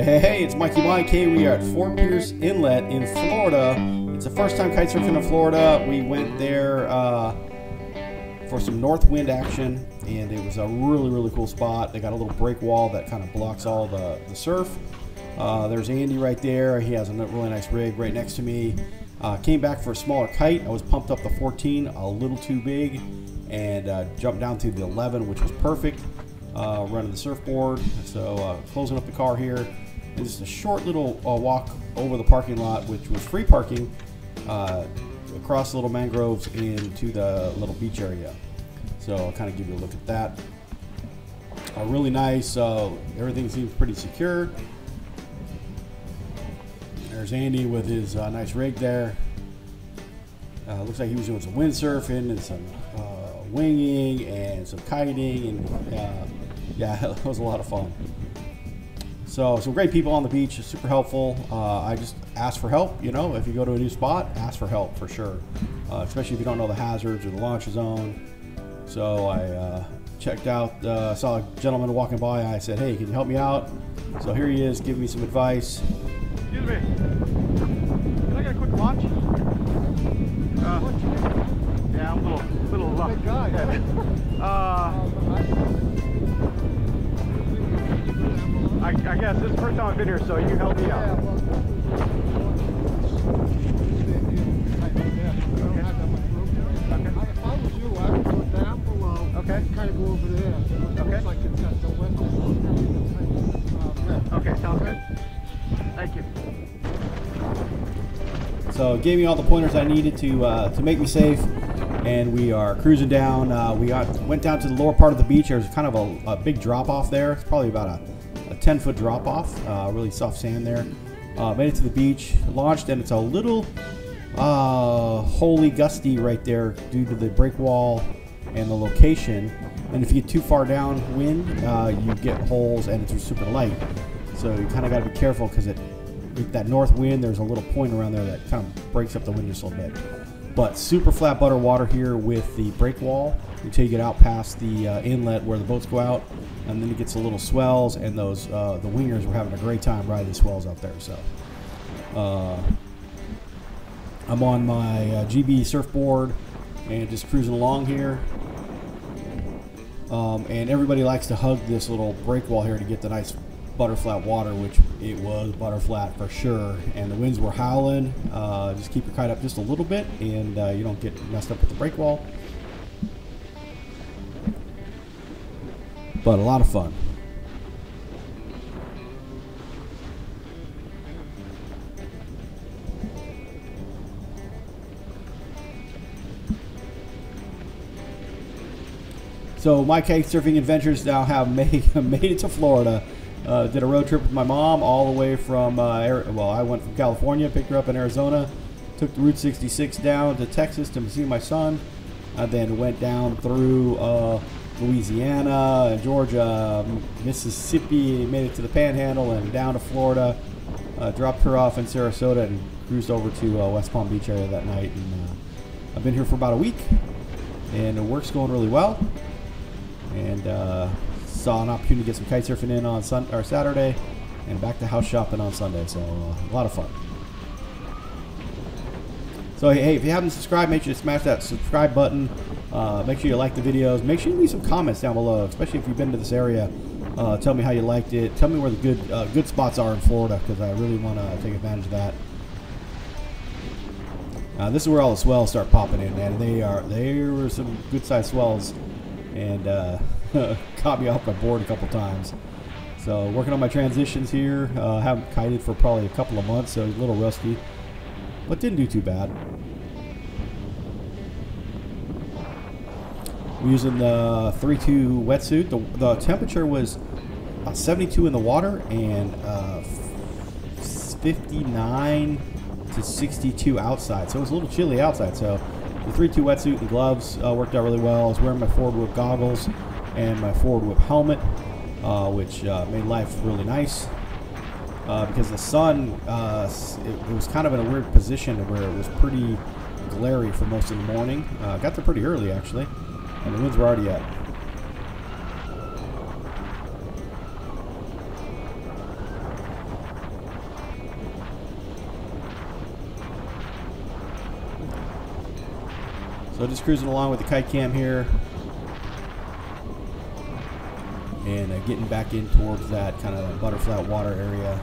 Hey, it's Mikey. We are at Fort Pierce Inlet in Florida. It's the first time kite surfing in Florida. We went there for some north wind action, and it was a really cool spot. They got a little break wall that kind of blocks all the surf. There's Andy right there. He has a really nice rig right next to me. Came back for a smaller kite. I was pumped up to 14, a little too big, and jumped down to the 11, which was perfect. Running the surfboard, so closing up the car here, and just a short little walk over the parking lot, which was free parking, across the little mangroves into the little beach area. So I'll kind of give you a look at that. Really nice. Everything seems pretty secure. There's Andy with his nice rig there. Looks like he was doing some windsurfing and some winging and some kiting, and yeah, it was a lot of fun. So some great people on the beach, super helpful. I just ask for help, you know, if you go to a new spot, ask for help for sure, especially if you don't know the hazards or the launch zone. So I checked out, saw a gentleman walking by. I said, hey, can you help me out? So here he is, giving me some advice. Excuse me, can I get a quick launch? Yeah, I'm a little big guy. I guess this is the first time I've been here, so you help me out. If I was you, I would go down below. Okay. Kind of go over there. Okay. Looks like it's got the wet. Okay, sounds good. Thank you. So it gave me all the pointers I needed to make me safe, and we are cruising down. We went down to the lower part of the beach. There's kind of a big drop off there. It's probably about a 10-foot drop off, really soft sand there. Made it to the beach, launched, and it's a little holy gusty right there due to the break wall and the location. And if you get too far downwind, you get holes, and it's super light. So you kind of got to be careful, because with that north wind, there's a little point around there that kind of breaks up the wind just a little bit. But super flat butter water here with the break wall until you get out past the inlet where the boats go out, and then it gets a little swells, and those the wingers were having a great time riding the swells out there. So I'm on my GB surfboard and just cruising along here, and everybody likes to hug this little break wall here to get the nice butterflat water, which it was butterflat for sure, and the winds were howling. Just keep your kite up just a little bit, and you don't get messed up with the break wall. But a lot of fun. So my kite surfing adventures now have made it to Florida. Did a road trip with my mom all the way from, well, I went from California, picked her up in Arizona, took the Route 66 down to Texas to see my son, then went down through Louisiana, Georgia, Mississippi, made it to the Panhandle and down to Florida, dropped her off in Sarasota, and cruised over to West Palm Beach area that night. And I've been here for about a week, and the work's going really well. And saw an opportunity to get some kite surfing in on Saturday, and back to house shopping on Sunday. So a lot of fun. So hey, if you haven't subscribed, make sure to smash that subscribe button. Make sure you like the videos. Make sure you leave some comments down below, especially if you've been to this area. Tell me how you liked it. Tell me where the good spots are in Florida, because I really want to take advantage of that. This is where all the swells start popping in, man. There were some good sized swells, and caught me off my board a couple times. So working on my transitions here. Haven't kited for probably a couple of months, so a little rusty, but didn't do too bad. We're using the 3.2 wetsuit. The temperature was 72 in the water and 59 to 62 outside, so it was a little chilly outside. So the 3.2 wetsuit and gloves worked out really well. I was wearing my forward whip goggles and my forward whip helmet, which made life really nice, because the sun, it was kind of in a weird position where it was pretty glary for most of the morning. Got there pretty early actually, and the winds were already up. So just cruising along with the kite cam here. And getting back in towards that kind of butterfly water area.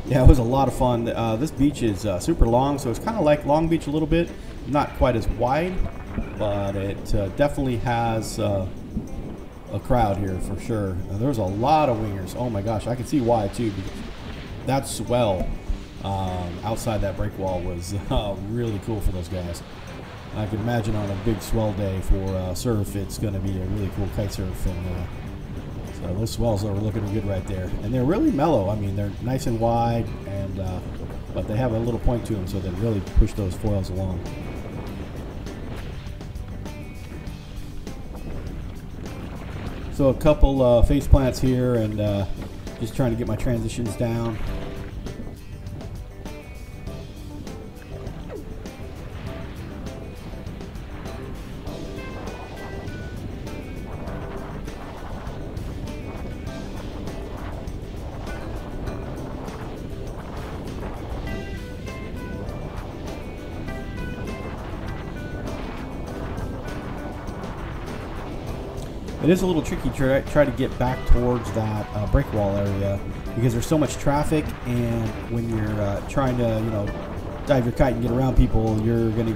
Yeah, it was a lot of fun. This beach is super long, so it's kind of like Long Beach a little bit. Not quite as wide, but it definitely has a crowd here for sure. There's a lot of wingers. Oh my gosh, I can see why too. Because that swell outside that break wall was really cool for those guys. I can imagine on a big swell day for surf, it's going to be a really cool kite surf. And so those swells are looking good right there, and they're really mellow. I mean, they're nice and wide, and but they have a little point to them, so they really push those foils along. So a couple face plants here, and just trying to get my transitions down. It is a little tricky to try to get back towards that break wall area because there's so much traffic, and when you're trying to, you know, dive your kite and get around people, you're going to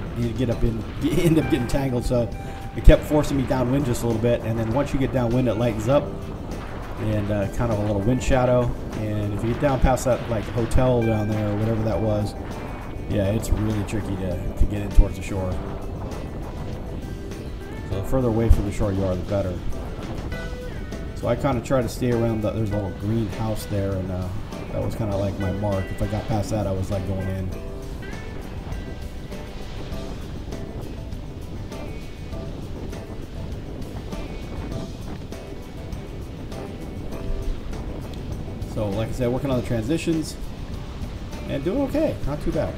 end up getting tangled. So it kept forcing me downwind just a little bit, and then once you get downwind, it lightens up and kind of a little wind shadow. And if you get down past that like hotel down there or whatever that was, yeah, it's really tricky to get in towards the shore. So the further away from the shore you are, the better. So I kind of try to stay around there's a little green house there, and that was kind of like my mark. If I got past that, I was like going in. So like I said, working on the transitions and doing okay, not too bad.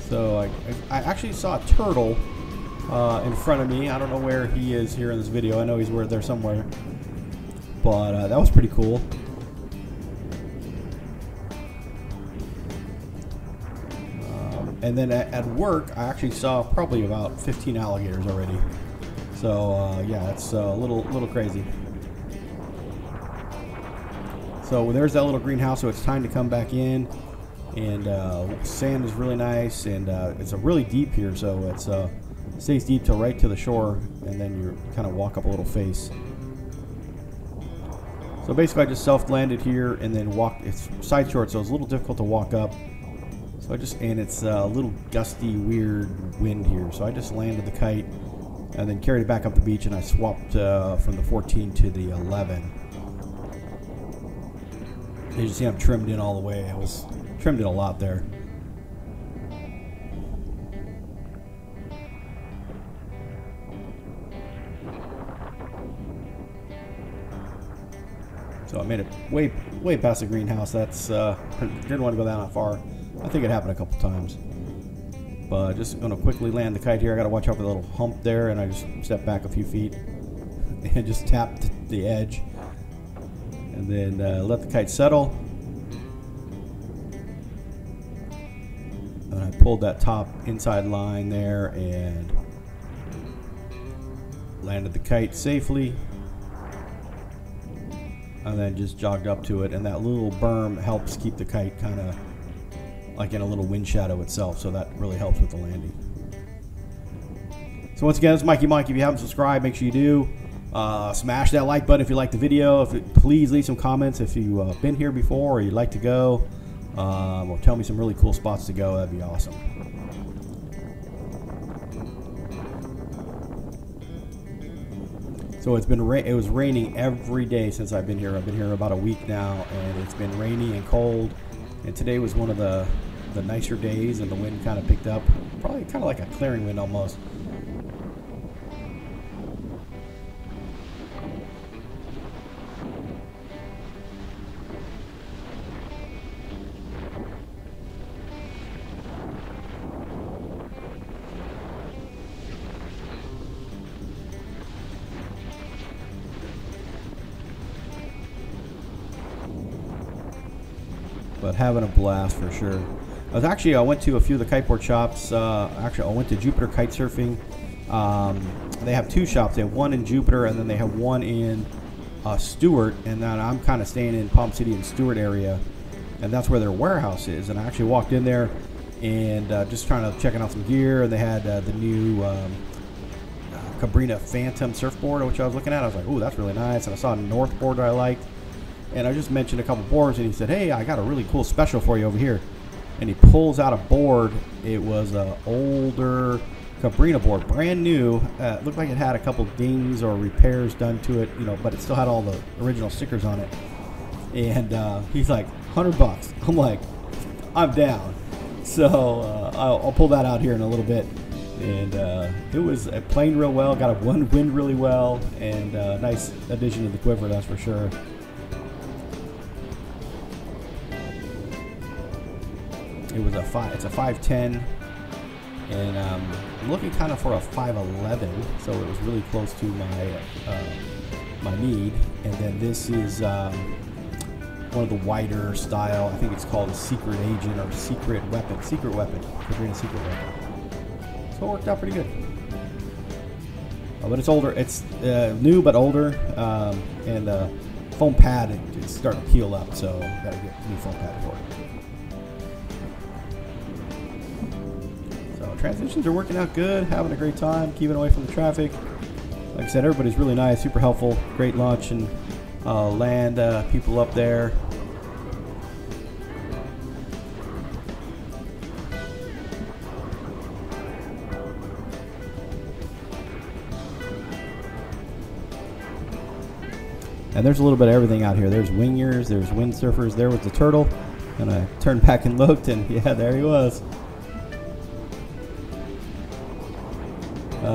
So I actually saw a turtle in front of me. I don't know where he is here in this video. I know he's there somewhere, but that was pretty cool. And then at work, I actually saw probably about 15 alligators already. So yeah, it's a little crazy. So there's that little greenhouse. So it's time to come back in. And sand is really nice, and it's a really deep here, so it's stays deep till right to the shore, and then you kind of walk up a little face. So basically I just self-landed here and then walked. It's side short, so it's a little difficult to walk up. So and it's a little gusty, weird wind here, so I just landed the kite and then carried it back up the beach, and I swapped from the 14 to the 11. As you see, I'm trimmed in all the way. I was trimmed in a lot there. So I made it way past the greenhouse. That's didn't want to go down that far. I think it happened a couple times. But just gonna quickly land the kite here. I gotta watch out for the little hump there, and I just stepped back a few feet and just tapped the edge, and then let the kite settle. And I pulled that top inside line there and landed the kite safely, and then just jogged up to it. And that little berm helps keep the kite kind of like in a little wind shadow itself, so that really helps with the landing. So once again, it's Mikey. If you haven't subscribed, make sure you do. Smash that like button if you like the video. Please leave some comments if you've been here before or you'd like to go. Or tell me some really cool spots to go. That'd be awesome. So it was raining every day since I've been here. I've been here about a week now, and it's been rainy and cold. And today was one of the the nicer days and the wind kind of picked up. Probably kind of like a clearing wind almost. But having a blast for sure. I went to a few of the kiteboard shops. Actually, I went to Jupiter Kitesurfing. They have two shops. They have one in Jupiter, and then they have one in Stewart. And then I'm kind of staying in Palm City and Stewart area, and that's where their warehouse is. And I actually walked in there and just checking out some gear. And they had the new Cabrina Phantom surfboard, which I was looking at. I was like, "Ooh, that's really nice." And I saw a North board that I liked. And I just mentioned a couple boards, and he said, "Hey, I got a really cool special for you over here." And he pulls out a board. It was an older Cabrina board, brand new. Looked like it had a couple dings or repairs done to it, but it still had all the original stickers on it. And he's like, $100. I'm like, I'm down. So I'll pull that out here in a little bit. And it playing real well, got a wind really well, and a nice addition to the quiver, that's for sure. It's a 510, and I'm looking kind of for a 511, so it was really close to my need. And then this is one of the wider style. I think it's called a Secret Agent or Secret Weapon, Cabrina Secret Weapon. So it worked out pretty good. But it's older. It's new but older, and the foam pad is starting to peel up, so gotta get a new foam pad for it. Transitions are working out good, having a great time, keeping away from the traffic. Like I said, everybody's really nice, super helpful, great lunch and land people up there. And there's a little bit of everything out here. There's wingers, there's windsurfers. There was the turtle, and I turned back and looked, and yeah, there he was.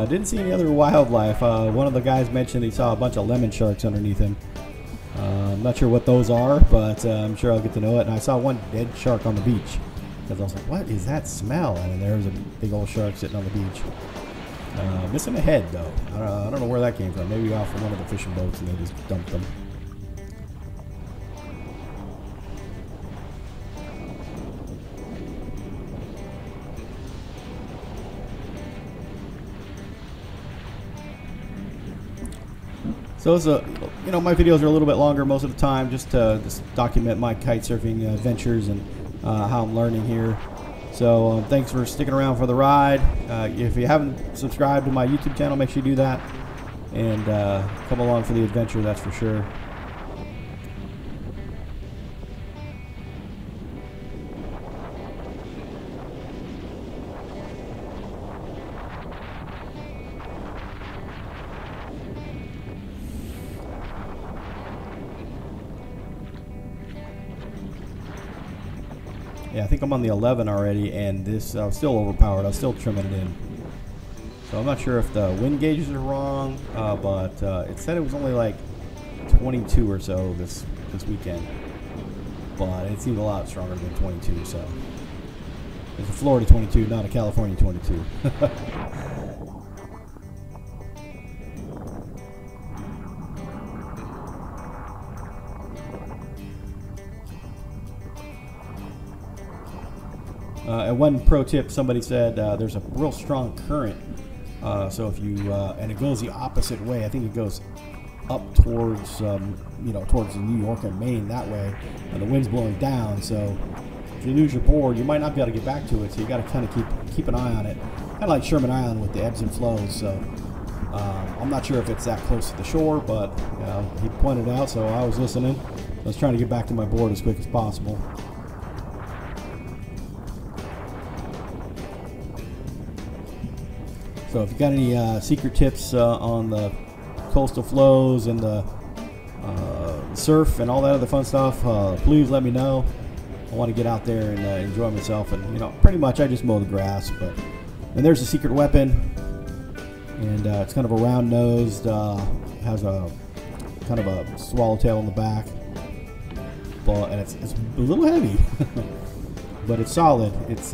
Didn't see any other wildlife. One of the guys mentioned he saw a bunch of lemon sharks underneath him. I'm not sure what those are, but I'm sure I'll get to know it. And I saw one dead shark on the beach, because I was like, what is that smell? And there was a big old shark sitting on the beach. Missing a head, though. I don't know where that came from. Maybe off of one of the fishing boats and they just dumped them. So my videos are a little bit longer most of the time, just to document my kite surfing adventures and how I'm learning here. So thanks for sticking around for the ride. If you haven't subscribed to my YouTube channel, make sure you do that and come along for the adventure, that's for sure. Yeah, I think I'm on the 11 already, and this I was still overpowered. I was still trimming it in. So I'm not sure if the wind gauges are wrong, but it said it was only like 22 or so this weekend. But it seemed a lot stronger than 22, so it's a Florida 22, not a California 22. And one pro tip, somebody said there's a real strong current, so if you and it goes the opposite way. I think it goes up towards towards New York and Maine that way, and the wind's blowing down. So if you lose your board, you might not be able to get back to it. So you got to kind of keep an eye on it, kind of like Sherman Island with the ebbs and flows. So I'm not sure if it's that close to the shore, but he pointed out, so I was listening. I was trying to get back to my board as quick as possible. So if you got any secret tips on the coastal flows and the surf and all that other fun stuff, please let me know. I want to get out there and enjoy myself, and you know, pretty much I just mow the grass. But and there's a secret weapon, and it's kind of a round-nosed, has a kind of a swallowtail on the back, but and it's a little heavy, but it's solid. It's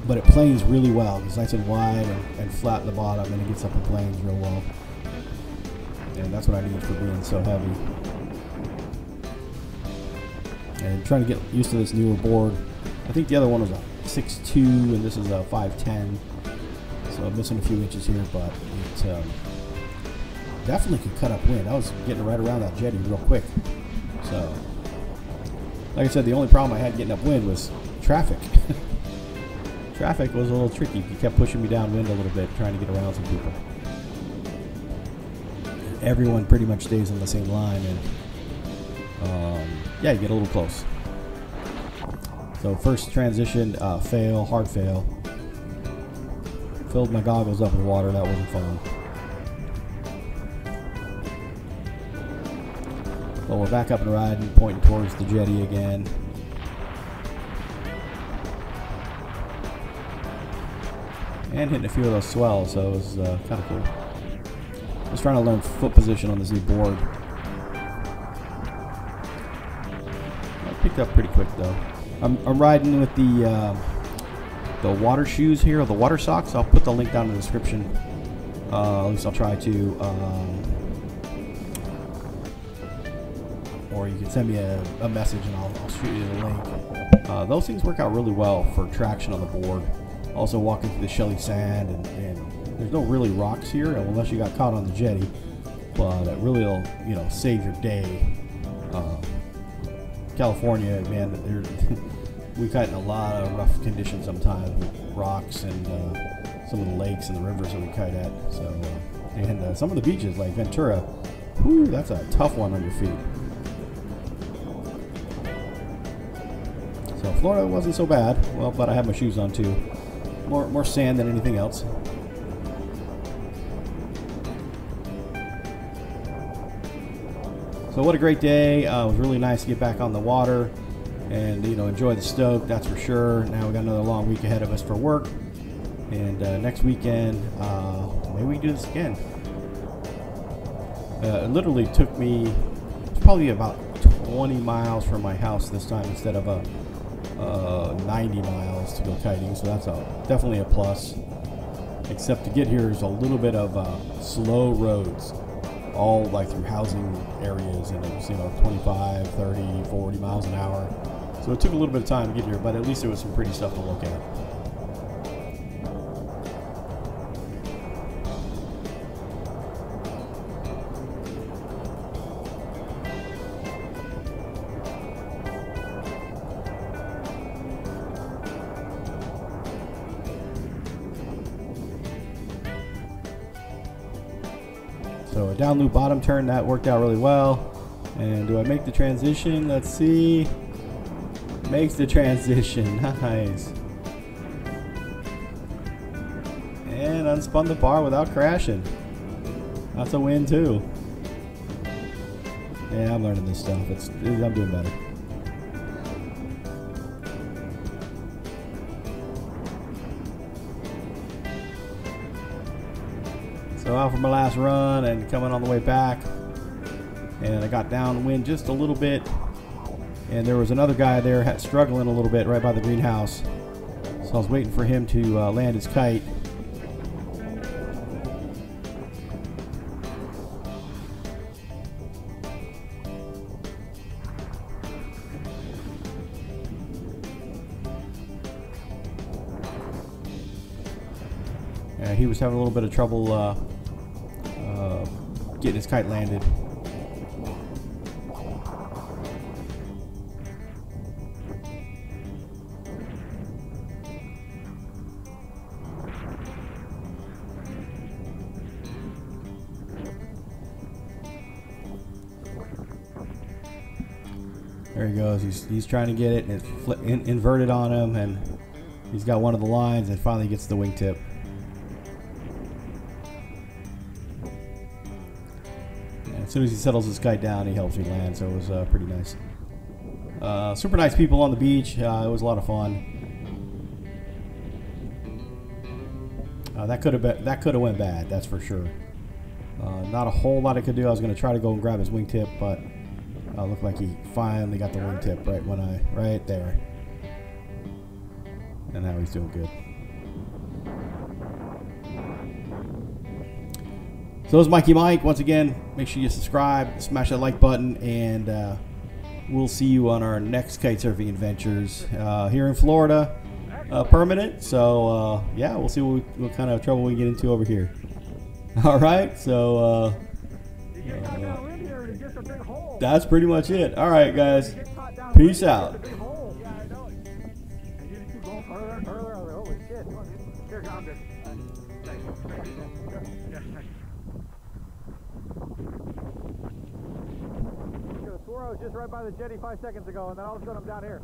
but it planes really well. It's nice and wide and flat in the bottom, and it gets up and planes real well. And that's what I need for being so heavy. And trying to get used to this newer board. I think the other one was a 6.2 and this is a 5.10. So I'm missing a few inches here, but it definitely could cut up wind. I was getting right around that jetty real quick. So, like I said, the only problem I had getting upwind was traffic. Traffic was a little tricky. He kept pushing me downwind a little bit, trying to get around some people. Everyone pretty much stays in the same line, and yeah, you get a little close. So first transition, fail, hard fail. Filled my goggles up with water. That wasn't fun. Well, we're back up and riding, pointing towards the jetty again. And hitting a few of those swells, so it was kind of cool. Just trying to learn foot position on this new board. I picked up pretty quick though. I'm riding with the water shoes here, or the water socks. I'll put the link down in the description. At least I'll try to. Or you can send me a message and I'll shoot you the link. Those things work out really well for traction on the board. Also walking through the shelly sand, and there's no really rocks here unless you got caught on the jetty, but it really will, you know, save your day. California, man, we kite in a lot of rough conditions sometimes with rocks and some of the lakes and the rivers that we kite at. So, and some of the beaches like Ventura, whew, that's a tough one on your feet. So Florida wasn't so bad, well, but I had my shoes on too. More sand than anything else. So what a great day. It was really nice to get back on the water and, you know, enjoy the stoke, that's for sure. Now we got another long week ahead of us for work. And next weekend, maybe we can do this again. It literally took me probably about 20 miles from my house this time instead of 90 miles to go kiting, so that's definitely a plus. Except to get here is a little bit of slow roads, all like through housing areas, and it was, you know, 25, 30, 40 miles an hour. So it took a little bit of time to get here, but at least there was some pretty stuff to look at. So a down loop bottom turn, that worked out really well. And do I make the transition? Let's see. Makes the transition. Nice. And unspun the bar without crashing. That's a win too. Yeah, I'm learning this stuff. I'm doing better. So out for my last run and coming on the way back, and I got downwind just a little bit, and there was another guy there struggling a little bit right by the greenhouse, so I was waiting for him to land his kite. He was having a little bit of trouble getting his kite landed. There he goes. He's trying to get it, and it's inverted on him, and he's got one of the lines, and finally gets the wingtip. As soon as he settles his kite down, he helps me land, so it was pretty nice. Super nice people on the beach. It was a lot of fun. That could have went bad. That's for sure. Not a whole lot I could do. I was going to try to go and grab his wingtip, but looked like he finally got the wingtip right there. And now he's doing good. So this is Mikey Mike. Once again, make sure you subscribe, smash that like button, and we'll see you on our next kitesurfing adventures here in Florida, permanent. So yeah, we'll see what kind of trouble we get into over here. All right, so that's pretty much it. All right, guys, peace out. I swore I was just right by the jetty 5 seconds ago, and then all of a sudden I'm down here.